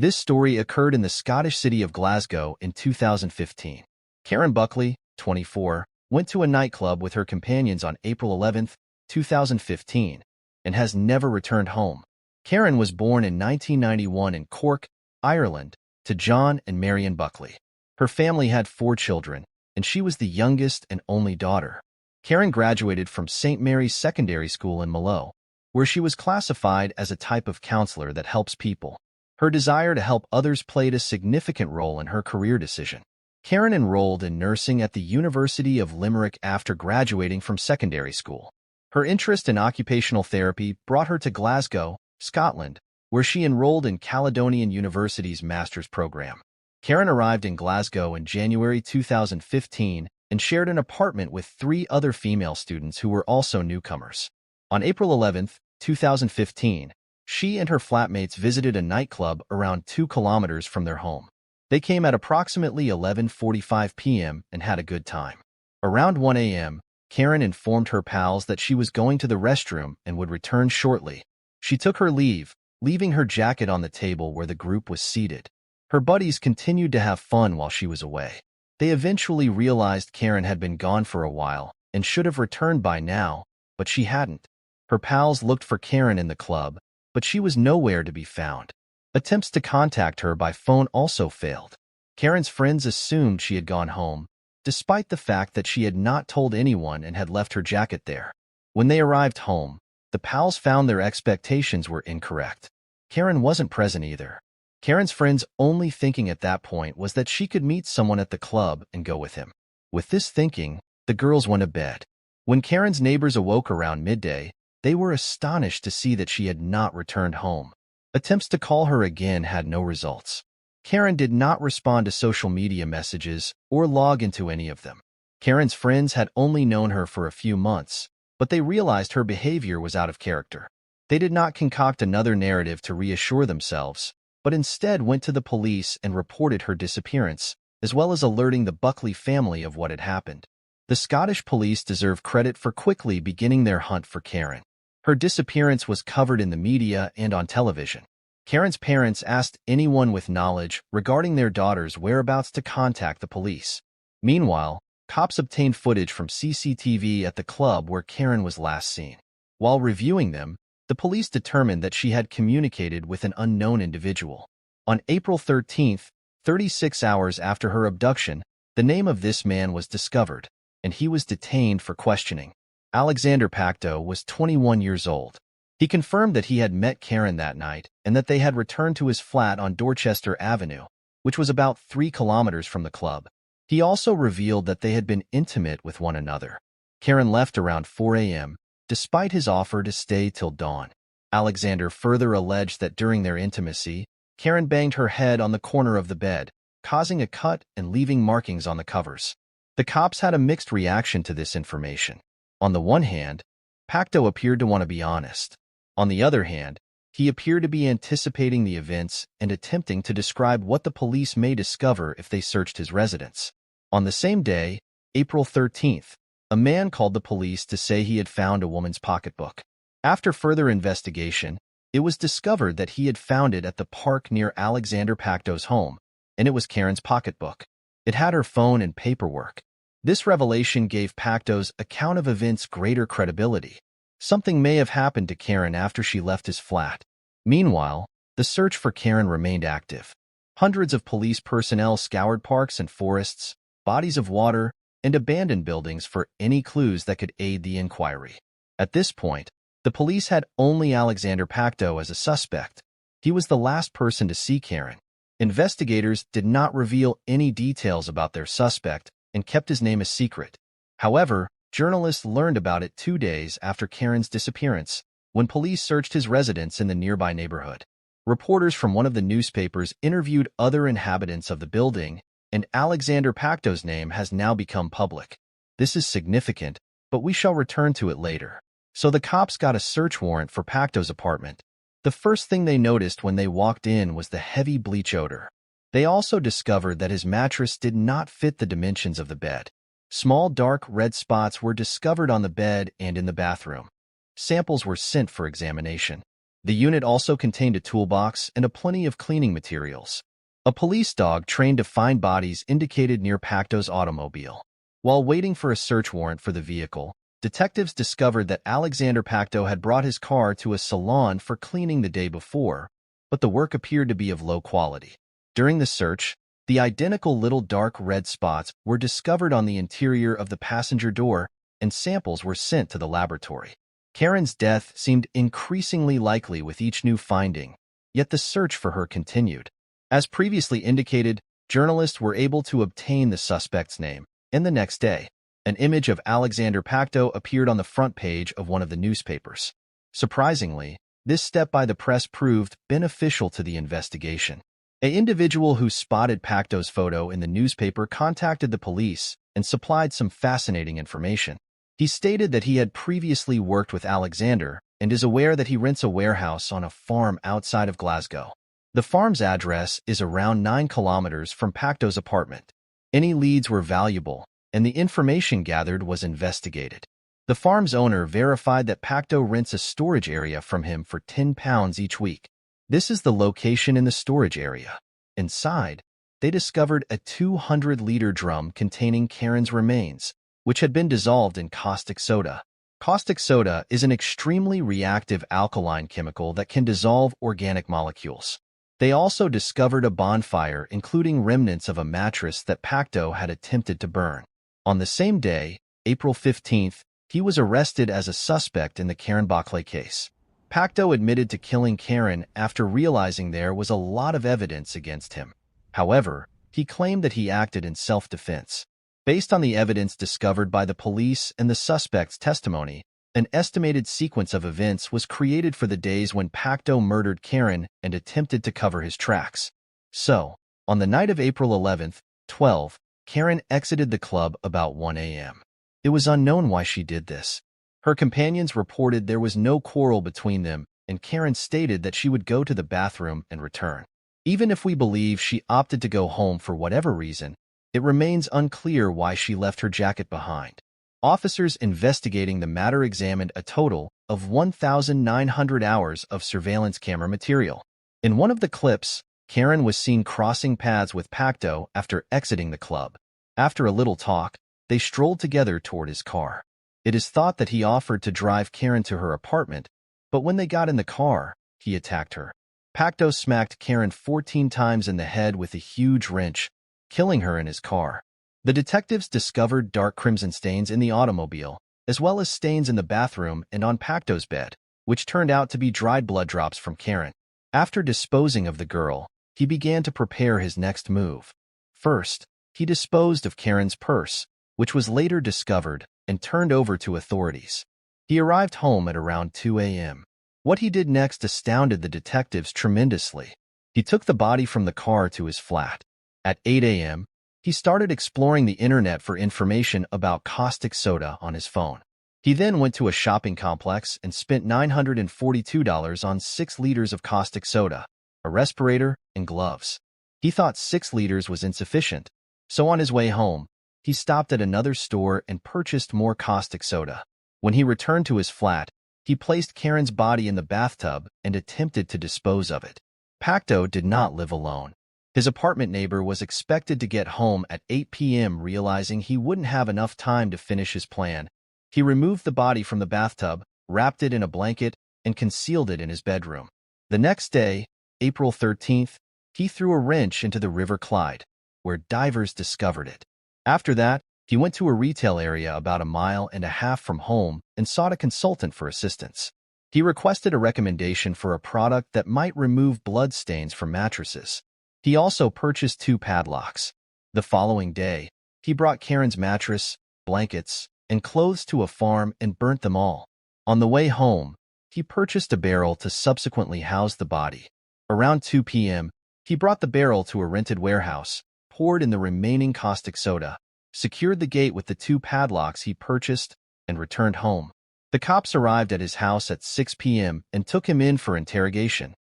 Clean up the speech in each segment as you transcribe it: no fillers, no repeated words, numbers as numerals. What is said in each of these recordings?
This story occurred in the Scottish city of Glasgow in 2015. Karen Buckley, 24, went to a nightclub with her companions on April 11, 2015, and has never returned home. Karen was born in 1991 in Cork, Ireland, to John and Marion Buckley. Her family had 4 children, and she was the youngest and only daughter. Karen graduated from St. Mary's Secondary School in Mallow, where she was classified as a type of counselor that helps people. Her desire to help others played a significant role in her career decision. Karen enrolled in nursing at the University of Limerick after graduating from secondary school. Her interest in occupational therapy brought her to Glasgow, Scotland, where she enrolled in Caledonian University's master's program. Karen arrived in Glasgow in January 2015 and shared an apartment with 3 other female students who were also newcomers. On April 11, 2015, she and her flatmates visited a nightclub around 2 kilometers from their home. They came at approximately 11:45 p.m. and had a good time. Around 1 a.m., Karen informed her pals that she was going to the restroom and would return shortly. She took her leave, leaving her jacket on the table where the group was seated. Her buddies continued to have fun while she was away. They eventually realized Karen had been gone for a while and should have returned by now, but she hadn't. Her pals looked for Karen in the club, but she was nowhere to be found. Attempts to contact her by phone also failed. Karen's friends assumed she had gone home, despite the fact that she had not told anyone and had left her jacket there. When they arrived home, the pals found their expectations were incorrect. Karen wasn't present either. Karen's friends' only thinking at that point was that she could meet someone at the club and go with him. With this thinking, the girls went to bed. When Karen's neighbors awoke around midday, they were astonished to see that she had not returned home. Attempts to call her again had no results. Karen did not respond to social media messages or log into any of them. Karen's friends had only known her for a few months, but they realized her behavior was out of character. They did not concoct another narrative to reassure themselves, but instead went to the police and reported her disappearance, as well as alerting the Buckley family of what had happened. The Scottish police deserve credit for quickly beginning their hunt for Karen. Her disappearance was covered in the media and on television. Karen's parents asked anyone with knowledge regarding their daughter's whereabouts to contact the police. Meanwhile, cops obtained footage from CCTV at the club where Karen was last seen. While reviewing them, the police determined that she had communicated with an unknown individual. On April 13, 36 hours after her abduction, the name of this man was discovered, and he was detained for questioning. Alexander Pacto was 21 years old. He confirmed that he had met Karen that night and that they had returned to his flat on Dorchester Avenue, which was about 3 kilometers from the club. He also revealed that they had been intimate with one another. Karen left around 4 a.m., despite his offer to stay till dawn. Alexander further alleged that during their intimacy, Karen banged her head on the corner of the bed, causing a cut and leaving markings on the covers. The cops had a mixed reaction to this information. On the one hand, Pacto appeared to want to be honest. On the other hand, he appeared to be anticipating the events and attempting to describe what the police may discover if they searched his residence. On the same day, April 13th, a man called the police to say he had found a woman's pocketbook. After further investigation, it was discovered that he had found it at the park near Alexander Pacto's home, and it was Karen's pocketbook. It had her phone and paperwork. This revelation gave Pacto's account of events greater credibility. Something may have happened to Karen after she left his flat. Meanwhile, the search for Karen remained active. Hundreds of police personnel scoured parks and forests, bodies of water, and abandoned buildings for any clues that could aid the inquiry. At this point, the police had only Alexander Pacto as a suspect. He was the last person to see Karen. Investigators did not reveal any details about their suspect and kept his name a secret. However, journalists learned about it 2 days after Karen's disappearance, when police searched his residence in the nearby neighborhood. Reporters from one of the newspapers interviewed other inhabitants of the building, and Alexander Pacto's name has now become public. This is significant, but we shall return to it later. So the cops got a search warrant for Pacto's apartment. The first thing they noticed when they walked in was the heavy bleach odor. They also discovered that his mattress did not fit the dimensions of the bed. Small dark red spots were discovered on the bed and in the bathroom. Samples were sent for examination. The unit also contained a toolbox and plenty of cleaning materials. A police dog trained to find bodies indicated near Pacto's automobile. While waiting for a search warrant for the vehicle, detectives discovered that Alexander Pacto had brought his car to a salon for cleaning the day before, but the work appeared to be of low quality. During the search, the identical little dark red spots were discovered on the interior of the passenger door, and samples were sent to the laboratory. Karen's death seemed increasingly likely with each new finding, yet the search for her continued. As previously indicated, journalists were able to obtain the suspect's name, and the next day, an image of Alexander Pacto appeared on the front page of one of the newspapers. Surprisingly, this step by the press proved beneficial to the investigation. An individual who spotted Pacto's photo in the newspaper contacted the police and supplied some fascinating information. He stated that he had previously worked with Alexander and is aware that he rents a warehouse on a farm outside of Glasgow. The farm's address is around 9 kilometers from Pacto's apartment. Any leads were valuable, and the information gathered was investigated. The farm's owner verified that Pacto rents a storage area from him for £10 each week. This is the location in the storage area. Inside, they discovered a 200-liter drum containing Karen's remains, which had been dissolved in caustic soda. Caustic soda is an extremely reactive alkaline chemical that can dissolve organic molecules. They also discovered a bonfire including remnants of a mattress that Pacto had attempted to burn. On the same day, April 15th, he was arrested as a suspect in the Karen Buckley case. Pacto admitted to killing Karen after realizing there was a lot of evidence against him. However, he claimed that he acted in self-defense. Based on the evidence discovered by the police and the suspect's testimony, an estimated sequence of events was created for the days when Pacto murdered Karen and attempted to cover his tracks. So, on the night of April 11th, 12, Karen exited the club about 1 a.m. It was unknown why she did this. Her companions reported there was no quarrel between them, and Karen stated that she would go to the bathroom and return. Even if we believe she opted to go home for whatever reason, it remains unclear why she left her jacket behind. Officers investigating the matter examined a total of 1,900 hours of surveillance camera material. In one of the clips, Karen was seen crossing paths with Pacto after exiting the club. After a little talk, they strolled together toward his car. It is thought that he offered to drive Karen to her apartment, but when they got in the car, he attacked her. Pacto smacked Karen 14 times in the head with a huge wrench, killing her in his car. The detectives discovered dark crimson stains in the automobile, as well as stains in the bathroom and on Pacto's bed, which turned out to be dried blood drops from Karen. After disposing of the girl, he began to prepare his next move. First, he disposed of Karen's purse, which was later discovered and turned over to authorities. He arrived home at around 2 a.m. What he did next astounded the detectives tremendously. He took the body from the car to his flat. At 8 a.m., he started exploring the internet for information about caustic soda on his phone. He then went to a shopping complex and spent $942 on 6 liters of caustic soda, a respirator, and gloves. He thought 6 liters was insufficient, so on his way home, he stopped at another store and purchased more caustic soda. When he returned to his flat, he placed Karen's body in the bathtub and attempted to dispose of it. Pacto did not live alone. His apartment neighbor was expected to get home at 8 p.m. Realizing he wouldn't have enough time to finish his plan, he removed the body from the bathtub, wrapped it in a blanket, and concealed it in his bedroom. The next day, April 13th, he threw a wrench into the River Clyde, where divers discovered it. After that, he went to a retail area about 1.5 miles from home and sought a consultant for assistance. He requested a recommendation for a product that might remove blood stains from mattresses. He also purchased 2 padlocks. The following day, he brought Karen's mattress, blankets, and clothes to a farm and burnt them all. On the way home, he purchased a barrel to subsequently house the body. Around 2 p.m., he brought the barrel to a rented warehouse, poured in the remaining caustic soda, secured the gate with the 2 padlocks he purchased, and returned home. The cops arrived at his house at 6 p.m. and took him in for interrogation.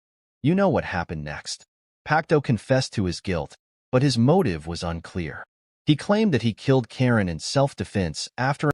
You know what happened next. Pacto confessed to his guilt, but his motive was unclear. He claimed that he killed Karen in self-defense after